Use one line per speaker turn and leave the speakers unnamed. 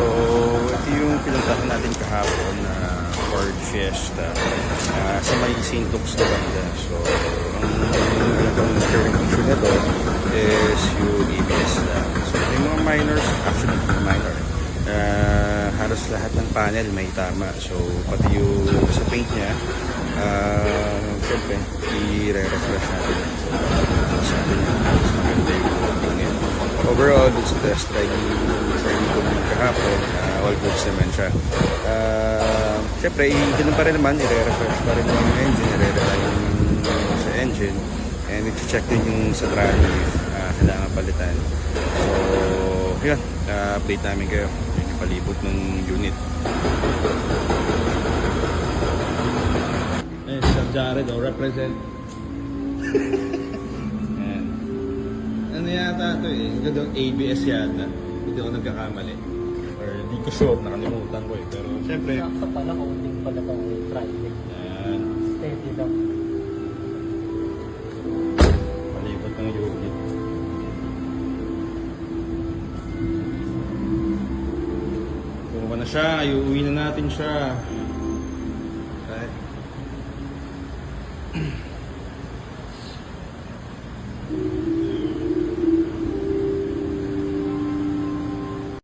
So, ito yung pinuntahan natin kahapon na Ford Fiesta sa may St. Luke's na banda. So, ang current issue na to is yung ABS lang. So, yung mga minors, actually mga minor, halos lahat ng panel may tama. So, pati yung sa paint niya, syempre, i-refresh natin. So, sabi niya, mas maganda yung working niya. Overall, dun sa test ride ko naman kahapon, all goods naman siya. Siyempre, ganun pa rin naman, i-refresh pa rin yung engine, i-rely sa engine, and i-check din yung sa dry leaf, kailangan palitan. So, yun, update namin kayo, yung palibot ng unit. Eh, Sir Jared, represent. Ano yata ito eh, ganda ABS yata, hindi ako nagkakamali or hindi ko sure, nakalimutan ko eh, pero syempre
sakto pala, kaunting pala pang Friday.
yan,
Steady lang.
palibot ng unit. Kung na siya, iuwi na natin siya. Okay.